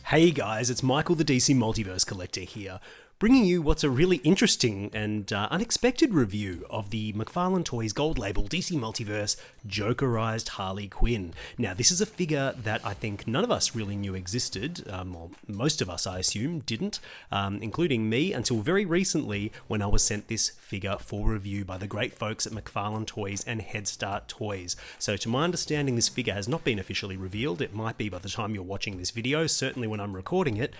Hey guys, it's Michael the DC Multiverse Collector here, bringing you what's a really interesting and unexpected review of the McFarlane Toys Gold Label DC Multiverse Jokerized Harley Quinn. Now, this is a figure that I think none of us really knew existed, well, most of us I assume didn't, including me, until very recently when I was sent this figure for review by the great folks at McFarlane Toys and Head Start Toys. So to my understanding, this figure has not been officially revealed. It might be by the time you're watching this video, certainly when I'm recording it.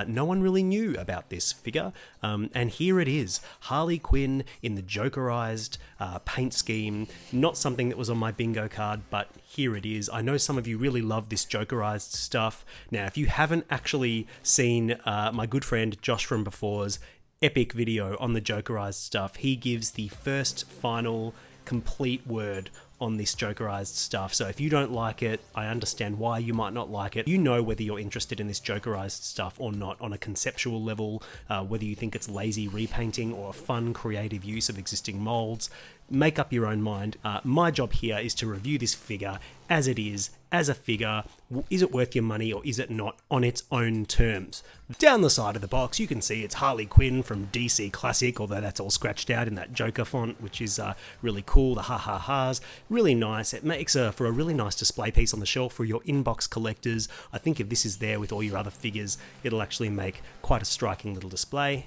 No one really knew about this figure. And here it is, Harley Quinn in the Jokerized paint scheme. Not something that was on my bingo card, but here it is. I know some of you really love this Jokerized stuff. Now, if you haven't actually seen my good friend Josh from Before's epic video on the Jokerized stuff, he gives the first, final, complete word on this Jokerized stuff. So if you don't like it, I understand why you might not like it. You know whether you're interested in this Jokerized stuff or not on a conceptual level, whether you think it's lazy repainting or a fun, creative use of existing molds. Make up your own mind. My job here is to review this figure as it is, as a figure. Is it worth your money or is it not, on its own terms? Down the side of the box, you can see it's Harley Quinn from DC Classic, although that's all scratched out in that Joker font, which is really cool. The ha-ha-has, really nice. It makes for a really nice display piece on the shelf for your inbox collectors. I think if this is there with all your other figures, it'll actually make quite a striking little display.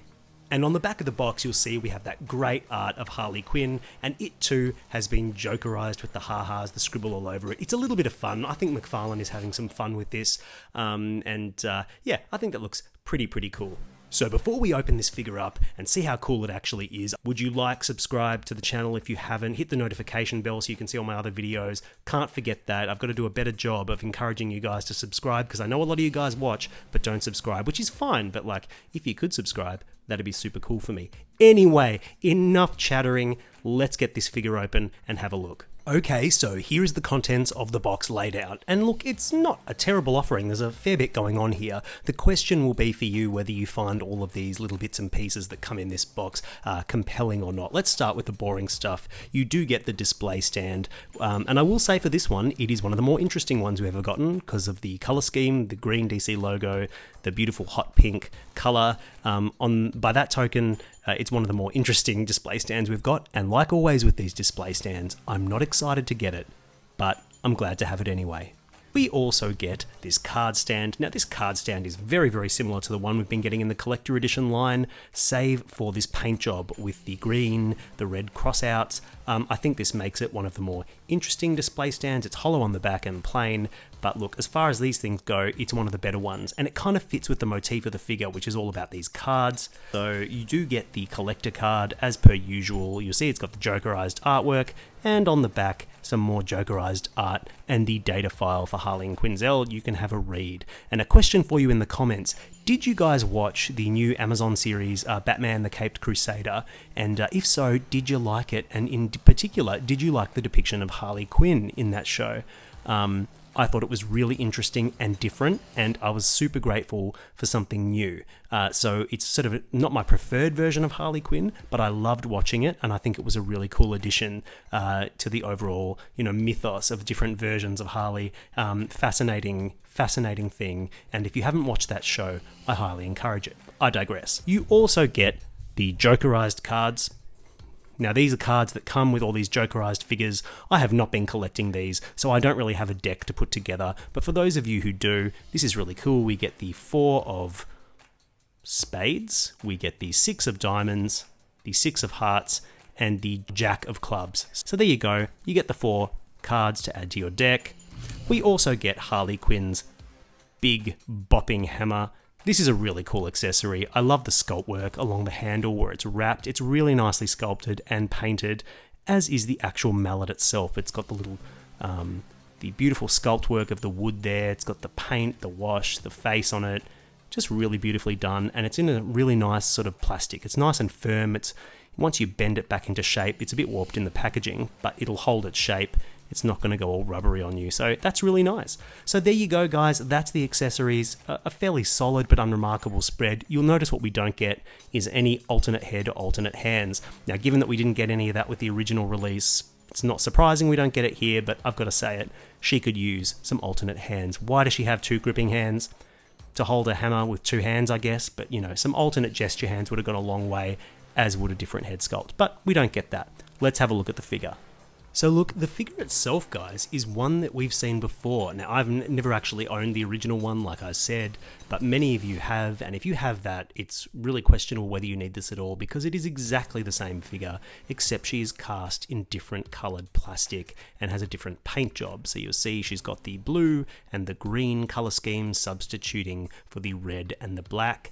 And on the back of the box, you'll see we have that great art of Harley Quinn, and it too has been Jokerized with the ha-has, the scribble all over it. It's a little bit of fun. I think McFarlane is having some fun with this, yeah, I think that looks pretty cool. So before we open this figure up and see how cool it actually is, would you like, subscribe to the channel if you haven't, hit the notification bell so you can see all my other videos. Can't forget that. I've got to do a better job of encouraging you guys to subscribe, because I know a lot of you guys watch but don't subscribe, which is fine, but like, if you could subscribe, that'd be super cool for me. Anyway, enough chattering. Let's get this figure open and have a look. Okay, so here is the contents of the box laid out. And look, it's not a terrible offering. There's a fair bit going on here. The question will be for you whether you find all of these little bits and pieces that come in this box compelling or not. Let's start with the boring stuff. You do get the display stand. And I will say for this one, it is one of the more interesting ones we've ever gotten because of the color scheme, the green DC logo, the beautiful hot pink color. By that token, it's one of the more interesting display stands we've got, and like always with these display stands, I'm not excited to get it, but I'm glad to have it anyway. We also get this card stand. Now, this card stand is very similar to the one we've been getting in the collector edition line, save for this paint job with the green, the red crossouts. I think this makes it one of the more interesting display stands. It's hollow on the back and plain, but look, as far as these things go, it's one of the better ones, and it kind of fits with the motif of the figure, which is all about these cards. So you do get the collector card as per usual. You'll see it's got the Jokerized artwork, and on the back, some more Jokerized art and the data file for Harley and Quinzel. You can have a read. And a question for you in the comments: did you guys watch the new Amazon series, Batman the Caped Crusader? And if so, did you like it? And in particular, did you like the depiction of Harley Quinn in that show? I thought it was really interesting and different, and I was super grateful for something new. So it's sort of not my preferred version of Harley Quinn, but I loved watching it, and I think it was a really cool addition to the overall, mythos of different versions of Harley. Fascinating thing, and if you haven't watched that show, I highly encourage it. I digress. You also get the Jokerized cards. Now, these are cards that come with all these Jokerized figures. I have not been collecting these, so I don't really have a deck to put together. But for those of you who do, this is really cool. We get the 4 of spades, we get the 6 of diamonds, the 6 of hearts, and the Jack of clubs. So there you go. You get the 4 cards to add to your deck. We also get Harley Quinn's big bopping hammer. This is a really cool accessory. I love the sculpt work along the handle where it's wrapped. It's really nicely sculpted and painted, as is the actual mallet itself. It's got the little, the beautiful sculpt work of the wood there. It's got the paint, the wash, the face on it. Just really beautifully done, and it's in a really nice sort of plastic. It's nice and firm. Once you bend it back into shape, it's a bit warped in the packaging, but it'll hold its shape. It's not going to go all rubbery on you, so that's really nice. So there you go, guys. That's the accessories. A fairly solid but unremarkable spread. You'll notice what we don't get is any alternate head or alternate hands. Now, given that we didn't get any of that with the original release, it's not surprising we don't get it here, but I've got to say it. She could use some alternate hands. Why does she have 2 gripping hands? to hold a hammer with 2 hands, I guess, but some alternate gesture hands would have gone a long way, as would a different head sculpt. But we don't get that. Let's have a look at the figure. So look, the figure itself, guys, is one that we've seen before. Now, I've never actually owned the original one, like I said, but many of you have, and if you have that, it's really questionable whether you need this at all, because it is exactly the same figure, except she is cast in different coloured plastic and has a different paint job. So you'll see she's got the blue and the green colour schemes substituting for the red and the black.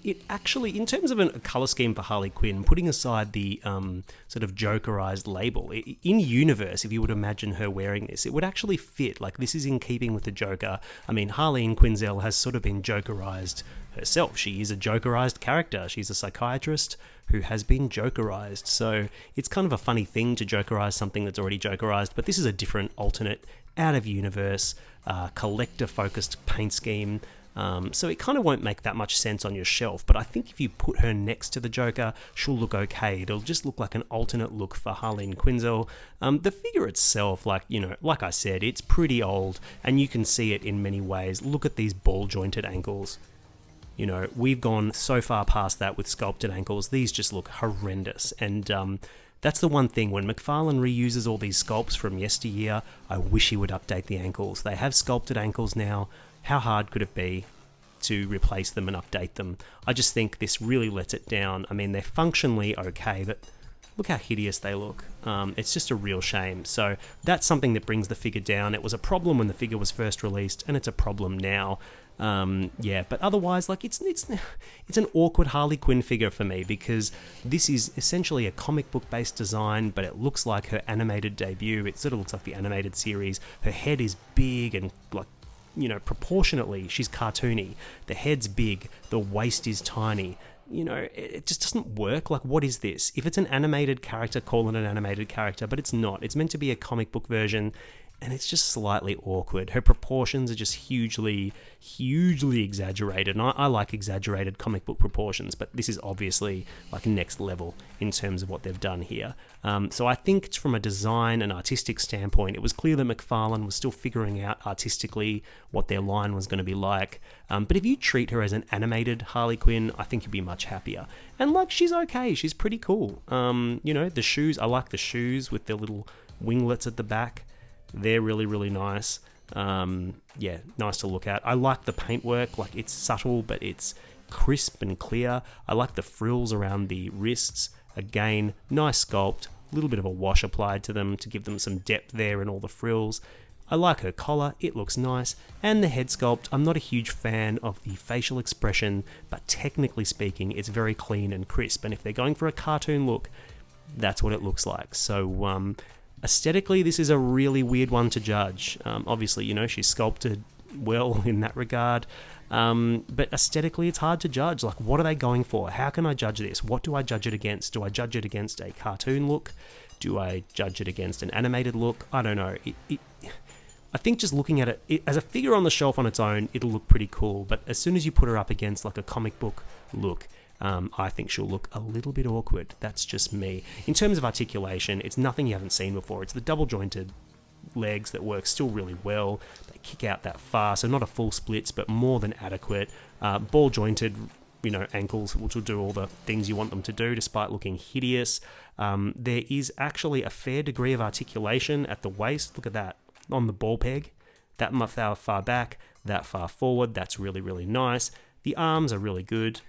It actually, in terms of a colour scheme for Harley Quinn, putting aside the sort of Jokerized label, in universe, if you would imagine her wearing this, it would actually fit. Like, this is in keeping with the Joker. I mean, Harleen Quinzel has sort of been Jokerized herself. She is a Jokerized character. She's a psychiatrist who has been Jokerized. So it's kind of a funny thing to Jokerize something that's already Jokerized, but this is a different, alternate, out-of-universe, collector-focused paint scheme. So it kind of won't make that much sense on your shelf, but I think if you put her next to the Joker, she'll look okay. It'll just look like an alternate look for Harleen Quinzel. The figure itself, like I said, it's pretty old, and you can see it in many ways. Look at these ball-jointed ankles. We've gone so far past that with sculpted ankles. These just look horrendous, and that's the one thing. When McFarlane reuses all these sculpts from yesteryear, I wish he would update the ankles. They have sculpted ankles now. How hard could it be to replace them and update them? I just think this really lets it down. I mean, they're functionally okay, but look how hideous they look. It's just a real shame. So that's something that brings the figure down. It was a problem when the figure was first released, and it's a problem now. But otherwise, like, it's an awkward Harley Quinn figure for me, because this is essentially a comic book based design, but it looks like her animated debut. It sort of looks like the animated series. Her head is big and, like, proportionately, she's cartoony. The head's big, the waist is tiny. It just doesn't work. Like, what is this? If it's an animated character, call it an animated character, but it's not. It's meant to be a comic book version, and it's just slightly awkward. Her proportions are just hugely exaggerated, and I like exaggerated comic book proportions, but this is obviously like next level in terms of what they've done here. So I think from a design and artistic standpoint, it was clear that McFarlane was still figuring out artistically what their line was going to be like. But if you treat her as an animated Harley Quinn, I think you'd be much happier. And, like, she's okay. She's pretty cool. The shoes, I like the shoes with their little winglets at the back. They're really, really nice. Nice to look at. I like the paintwork. Like, it's subtle, but it's crisp and clear. I like the frills around the wrists. Again, nice sculpt. A little bit of a wash applied to them to give them some depth there in all the frills. I like her collar. It looks nice. And the head sculpt. I'm not a huge fan of the facial expression, but technically speaking, it's very clean and crisp. And if they're going for a cartoon look, that's what it looks like. So, aesthetically, this is a really weird one to judge. Obviously, she's sculpted well in that regard. But aesthetically, it's hard to judge. Like, what are they going for? How can I judge this? What do I judge it against? Do I judge it against a cartoon look? Do I judge it against an animated look? I don't know. I think just looking at it as a figure on the shelf on its own, it'll look pretty cool. But as soon as you put her up against, like, a comic book look, I think she'll look a little bit awkward. That's just me. In terms of articulation, it's nothing you haven't seen before. It's the double-jointed legs that work still really well. They kick out that far, so not a full splits, but more than adequate. Ball-jointed, ankles, which will do all the things you want them to do, despite looking hideous. There is actually a fair degree of articulation at the waist. Look at that, on the ball peg. That far back, that far forward. That's really, really nice. The arms are really good.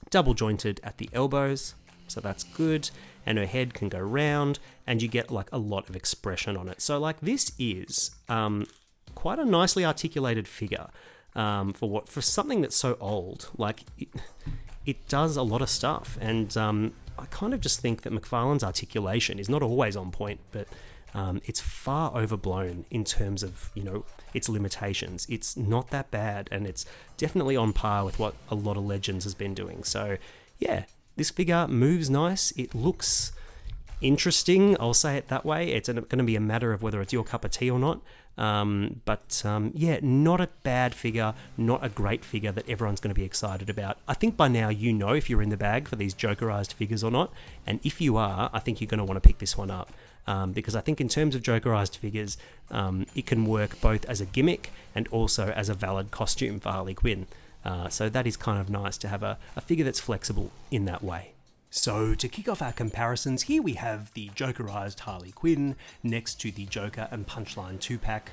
Double jointed at the elbows, so that's good, and her head can go round, and you get, like, a lot of expression on it. So, like, this is quite a nicely articulated figure for something that's so old. Like, it does a lot of stuff, and I kind of just think that McFarlane's articulation is not always on point, but it's far overblown in terms of, its limitations. It's not that bad, and it's definitely on par with what a lot of Legends has been doing. So, yeah, this figure moves nice. It looks interesting, I'll say it that way. It's going to be a matter of whether it's your cup of tea or not. Yeah, not a bad figure, not a great figure that everyone's going to be excited about. I think by now you know if you're in the bag for these Jokerized figures or not, and if you are, I think you're going to want to pick this one up. Because I think in terms of Jokerized figures, it can work both as a gimmick and also as a valid costume for Harley Quinn. So that is kind of nice to have a figure that's flexible in that way. So to kick off our comparisons, here we have the Jokerized Harley Quinn next to the Joker and Punchline 2-pack.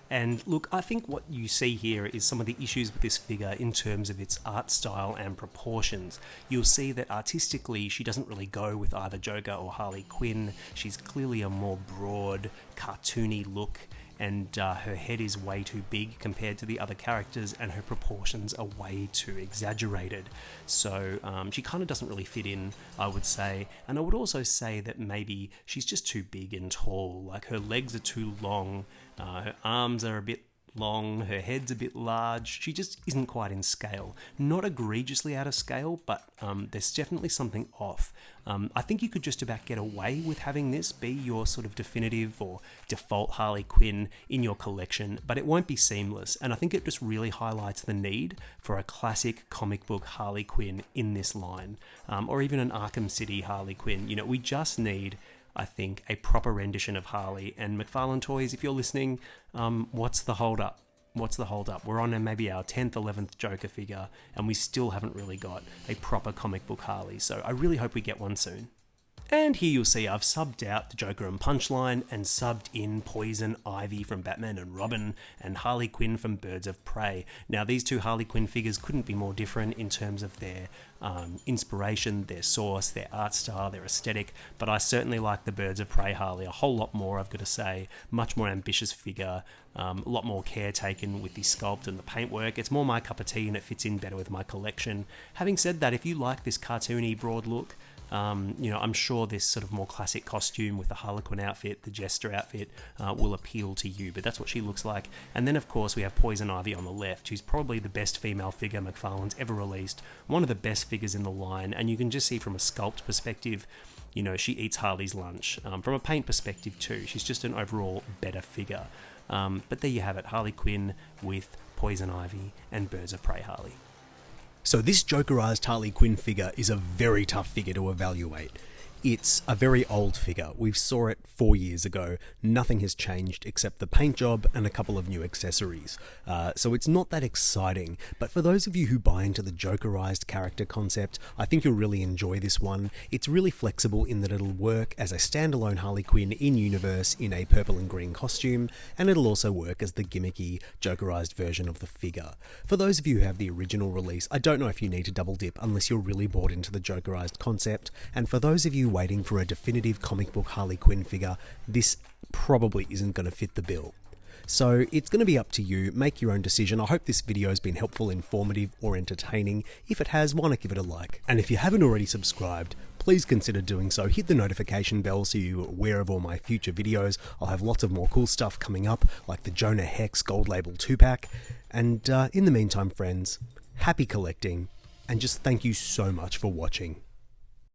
And look, I think what you see here is some of the issues with this figure in terms of its art style and proportions. You'll see that artistically she doesn't really go with either Joker or Harley Quinn. She's clearly a more broad, cartoony look, and her head is way too big compared to the other characters, and her proportions are way too exaggerated. So she kind of doesn't really fit in, I would say. And I would also say that maybe she's just too big and tall. Like, her legs are too long, her arms are a bit long, her head's a bit large. She just isn't quite in scale. Not egregiously out of scale, but there's definitely something off. I think you could just about get away with having this be your sort of definitive or default Harley Quinn in your collection, but it won't be seamless, and I think it just really highlights the need for a classic comic book Harley Quinn in this line, or even an Arkham City Harley Quinn. You know, we just need, I think, a proper rendition of Harley. And McFarlane Toys, if you're listening, what's the hold up? What's the hold up? We're on maybe our 10th, 11th Joker figure, and we still haven't really got a proper comic book Harley, so I really hope we get one soon. And here you'll see I've subbed out the Joker and Punchline and subbed in Poison Ivy from Batman and Robin and Harley Quinn from Birds of Prey. Now, these two Harley Quinn figures couldn't be more different in terms of their inspiration, their source, their art style, their aesthetic, but I certainly like the Birds of Prey Harley a whole lot more, I've got to say. Much more ambitious figure, a lot more care taken with the sculpt and the paintwork. It's more my cup of tea and it fits in better with my collection. Having said that, if you like this cartoony broad look, you know, I'm sure this sort of more classic costume with the Harlequin outfit, the Jester outfit, will appeal to you, but that's what she looks like. And then, of course, we have Poison Ivy on the left, who's probably the best female figure McFarlane's ever released, one of the best figures in the line, and you can just see from a sculpt perspective, you know, she eats Harley's lunch. From a paint perspective too, she's just an overall better figure. But there you have it, Harley Quinn with Poison Ivy and Birds of Prey Harley. So this Jokerized Harley Quinn figure is a very tough figure to evaluate. It's a very old figure. We saw it 4 years ago. Nothing has changed except the paint job and a couple of new accessories. So it's not that exciting, but for those of you who buy into the Jokerized character concept, I think you'll really enjoy this one. It's really flexible in that it'll work as a standalone Harley Quinn in-universe in a purple and green costume, and it'll also work as the gimmicky Jokerized version of the figure. For those of you who have the original release, I don't know if you need to double dip unless you're really bought into the Jokerized concept, and for those of you waiting for a definitive comic book Harley Quinn figure, this probably isn't going to fit the bill. So it's going to be up to you, make your own decision. I hope this video has been helpful, informative, or entertaining. If it has, why not give it a like? And if you haven't already subscribed, please consider doing so. Hit the notification bell so you're aware of all my future videos. I'll have lots of more cool stuff coming up, like the Jonah Hex Gold Label 2-pack. And in the meantime, friends, happy collecting, and just thank you so much for watching.